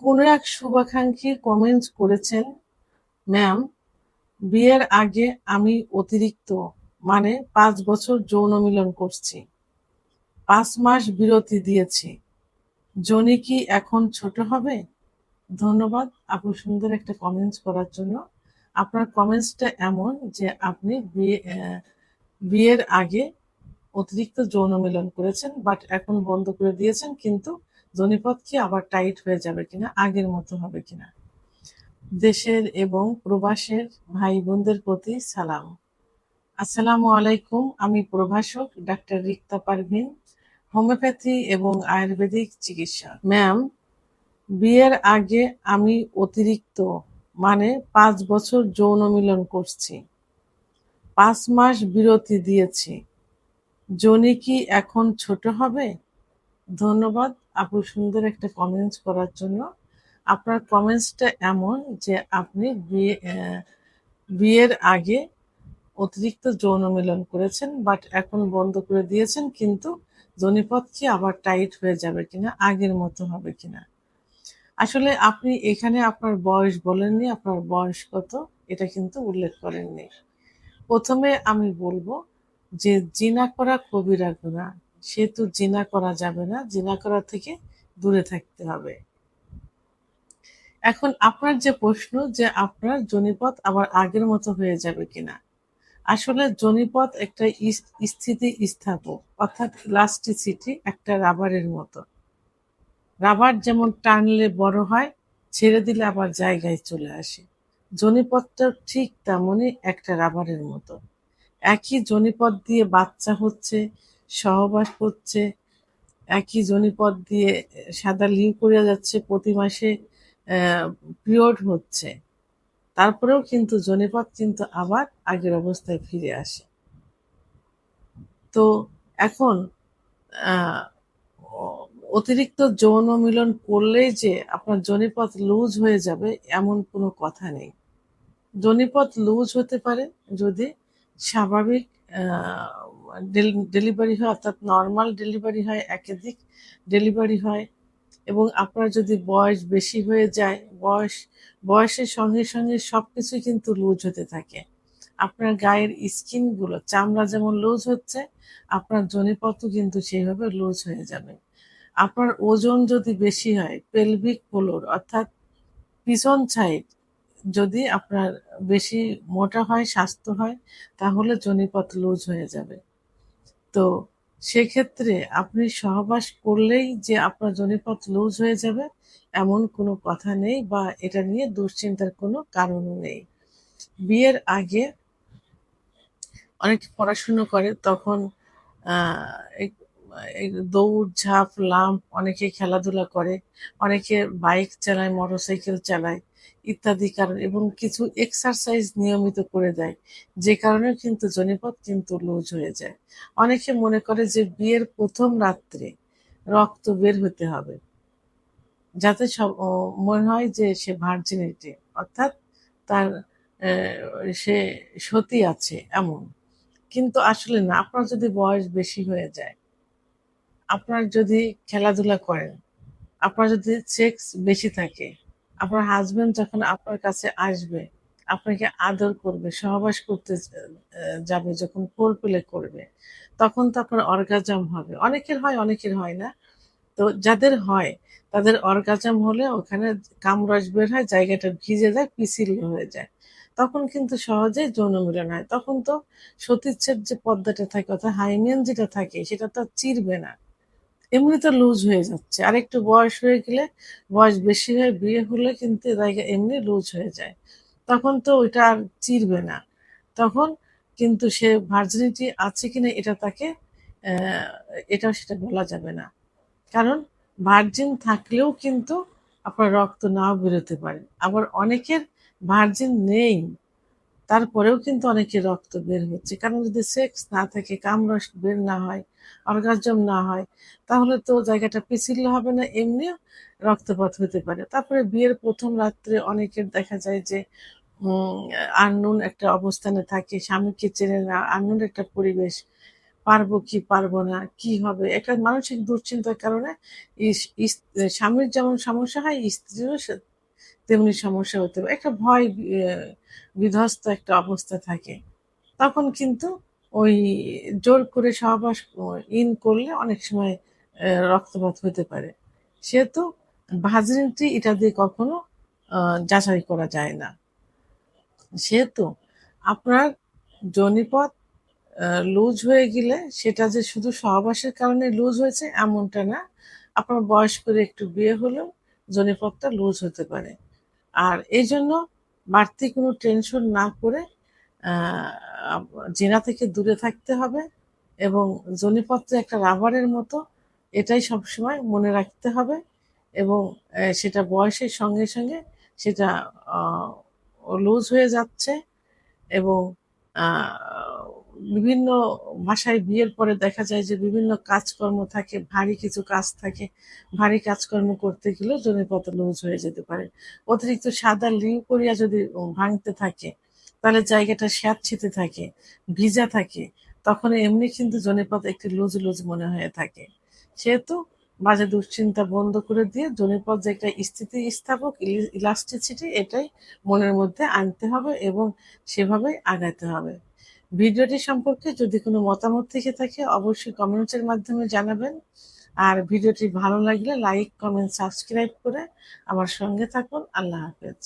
কোনো এক শুভাকাঙ্ক্ষী কমেন্টস করেছেন, ম্যাম, বিয়ের আগে আমি অতিরিক্ত ৫ বছর যৌন মিলন করছি, 5 মাস বিরতি দিয়েছি। জনি কি এখন ছোট হবে? ধন্যবাদ আপু সুন্দর একটা কমেন্টস করার জন্য। আপনার কমেন্টসটা এমন যে আপনি বিয়ের আগে অতিরিক্ত যৌন মিলন করেছেন, বাট এখন বন্ধ করে দিয়েছেন, কিন্তু জনিপথ কি আবার টাইট হয়ে যাবে কিনা, আগের মতো হবে কিনা। দেশের এবং প্রবাসের ভাই বোনদের প্রতি সালাম। আসসালামু আলাইকুম। আমি প্রভাষক ডাক্তার রিক্তা পারভিন, হোমিওপ্যাথি এবং আয়ুর্বেদিক চিকিৎসক। ম্যাম, বিয়ের আগে আমি অতিরিক্ত 5 বছর যৌন মিলন করছি, 5 মাস বিরতি দিয়েছি। জনি কি এখন ছোট হবে? ধন্যবাদ আপু সুন্দর একটা কমেন্টস করার জন্য। আপনার কমেন্টসটা এমন যে আপনি বিয়ের আগে অতিরিক্ত যৌন মিলন করেছেন, বাট এখন বন্ধ করে দিয়েছেন, কিন্তু জনিপথ কি আবার টাইট হয়ে যাবে কিনা, আগের মতো হবে কিনা। আসলে আপনি এখানে আপনার বয়স বলেননি, আপনার বয়স কত এটা কিন্তু উল্লেখ করেননি। প্রথমে আমি বলবো যে জিনা করা কবিরা গুনাহ, সেহেতু জিনা করা যাবে না, জিনা করা থেকে দূরে থাকতে হবে। এখন আপনার যে প্রশ্ন যে আপনার জনিপথ আবার আগের মতো হয়ে যাবে কিনা, আসলে জনিপথ একটা স্থিতি স্থাপক, অর্থাৎ ইলাস্টিসিটি একটা রাবারের মতো। রাবার যেমন টানলে বড় হয়, ছেড়ে দিলে আবার জায়গায় চলে আসে। জনিপথটা ঠিক তেমনই একটা রাবারের মতো। একই জনিপথ দিয়ে বাচ্চা হচ্ছে, সহবাস হচ্ছে, একই জনিপথ দিয়ে সাদা লিউকোরিয়া যাচ্ছে, প্রতি মাসে পিরিয়ড হচ্ছে, তারপরেও কিন্তু জনিপথ কিন্তু আবার আগের অবস্থায় ফিরে আসে। তো এখন আহ, অতিরিক্ত যৌন মিলন করলেই যে আপনার জনিপথ লুজ হয়ে যাবে এমন কোনো কথা নেই। জনিপথ লুজ হতে পারে যদি স্বাভাবিক ডেলিভারি হয়, অর্থাৎ নর্মাল ডেলিভারি হয়, একাধিক ডেলিভারি হয়, এবং আপনার যদি বয়স বেশি হয়ে যায়, বয়সের সঙ্গে সঙ্গে সবকিছুই কিন্তু লুজ হতে থাকে। আপনার গায়ের স্কিনগুলো, চামড়া যেমন লুজ হচ্ছে, আপনার জনিপথও কিন্তু সেইভাবে লুজ হয়ে যাবে। আপনার ওজন যদি বেশি হয়, পেলভিক ফ্লোর অর্থাৎ পিছন সাইড যদি আপনার বেশি মোটা হয়, স্বাস্থ্য হয়, তাহলে জনিপথ লুজ হয়ে যাবে। তো সেক্ষেত্রে আপনি সহবাস করলেই যে আপনার জনিপথ লুজ হয়ে যাবে এমন কোনো কথা নেই, বা এটা নিয়ে দুশ্চিন্তার কোনো কারণও নেই। বিয়ের আগে অনেকে পড়াশুনো করে, তখন আহ, এই এই দৌড় ঝাঁপ লাম্প, অনেকে খেলাধুলা করে, অনেকে বাইক চালায়, মোটরসাইকেল চালায় ইত্যাদি কারণ, এবং কিছু এক্সারসাইজ নিয়মিত করে দেয়, যে কারণে কিন্তু জনিপথ কিন্তু লুজ হয়ে যায়। অনেকে মনে করে যে বিয়ের প্রথম রাত্রে রক্ত বের হতে হবে, যাতে সব মনে হয় যে সে ভার্জিনিটি, অর্থাৎ তার সে সতী আছে এমন। কিন্তু আসলে না, আপনার যদি বয়স বেশি হয়ে যায়, আপনার যদি খেলাধুলা করেন, আপনার যদি সেক্স বেশি থাকে, আপনার হাজবেন্ড যখন আপনার কাছে আসবে, আপনাকে আদর করবে, সহবাস করতে যাবে, যখন কোল প্লে করবে, তখন তো আপনার অর্গাজম হবে। অনেকের হয়, অনেকের হয় না। তো যাদের হয় তাদের অর্গাজম হলে ওখানে কামরস বের হয়, জায়গাটা ভিজে যায়, পিছিল হয়ে যায়, তখন কিন্তু সহজেই যৌন মিলন হয়। তখন তো সতীচ্ছের যে পর্দাটা থাকে, অর্থাৎ হাইমেন যেটা থাকে, সেটা তো আর চিরবে না, এমনি তো লুজ হয়ে যাচ্ছে। আর একটু বয়স হয়ে গেলে, বয়স বেশি হয়ে বিয়ে হলে কিন্তু জায়গা এমনি লুজ হয়ে যায়, তখন তো ওইটা আর চিরবে না। তখন কিন্তু সে ভার্জিনিটি আছে কিনা এটা তাকে আহ, এটা সেটা বলা যাবে না। কারণ ভার্জিন থাকলেও কিন্তু আপনার রক্ত নাও বেরোতে পারে, আবার অনেকের ভার্জিন নেই, তারপরেও কিন্তু অনেকের রক্ত বের হচ্ছে। কারণ যদি সেক্স না থাকে, কামরস বের না হয়, অর্গাজম না হয়, তাহলে তো জায়গাটা পিছিল হবে না, এমনিও রক্তপাত হতে পারে। তারপরে বিয়ের প্রথম রাত্রে অনেকের দেখা যায় যে আননোন একটা অবস্থানে থাকে, স্বামীকে চেনে না, আননোন একটা পরিবেশ, পারবো কি পারবো না, কি হবে? একটা মানসিক দুশ্চিন্তার কারণে ইস ইস স্বামীর যেমন সমস্যা হয়, স্ত্রীরও তেমনি সমস্যা হতে পারে। একটা ভয় বিধ্বস্ত একটা অবস্থা থাকে। তখন কিন্তু ওই জোর করে সহবাস করলে অনেক সময় রক্তপাত হতে পারে। সেহেতু ভার্জিনিটি এটা দিয়ে কখনো যাচাই করা যায় না। সেহেতু আপনার যোনিপথ লুজ হয়ে গেলে সেটা যে শুধু সহবাসের কারণে লুজ হয়েছে এমনটা না। আপনার বয়স করে একটু বিয়ে হলেও যোনিপথটা লুজ হতে পারে। আর এজন্য বাড়তি কোনো টেনশন না করে আ আপ জেনা থেকে দূরে থাকতে হবে এবং যোনিপথটা একটা রাবারের মতো, এটাই সবসময় মনে রাখতে হবে এবং সেটা বয়সের সঙ্গে, সঙ্গে সেটা আ লুজ হয়ে যাচ্ছে এবং আ বিভিন্ন বাসায় বিয়ের পরে দেখা যায় যে বিভিন্ন কাজকর্ম থাকে, ভারী কিছু কাজ থাকে। ভারী কাজকর্ম করতে গেলেও যৌনপথ লুজ হয়ে যেতে পারে। অতিরিক্ত সাদা লিউকোরিয়া যদি ভাঙতে থাকে, তাহলে জায়গাটা স্যাঁতসেঁতে থাকে, ভিজা থাকে। তখন এমনি কিন্তু যৌনপথ একটু লুজ, লুজ মনে হয়ে থাকে। সেহেতু বাজে দুশ্চিন্তা বন্ধ করে দিয়ে যৌনপথ যে একটা স্থিতিস্থাপক ইলাস্টিসিটি এটাই মনের মধ্যে আনতে হবে এবং সেভাবেই আগাতে হবে। ভিডিওটি সম্পর্কে যদি কোনো মতামত থেকে থাকে অবশ্যই কমেন্টসের মাধ্যমে জানাবেন। আর ভিডিওটি ভালো লাগলে লাইক, কমেন্ট, সাবস্ক্রাইব করে আমার সঙ্গে থাকুন। আল্লাহ হাফেজ।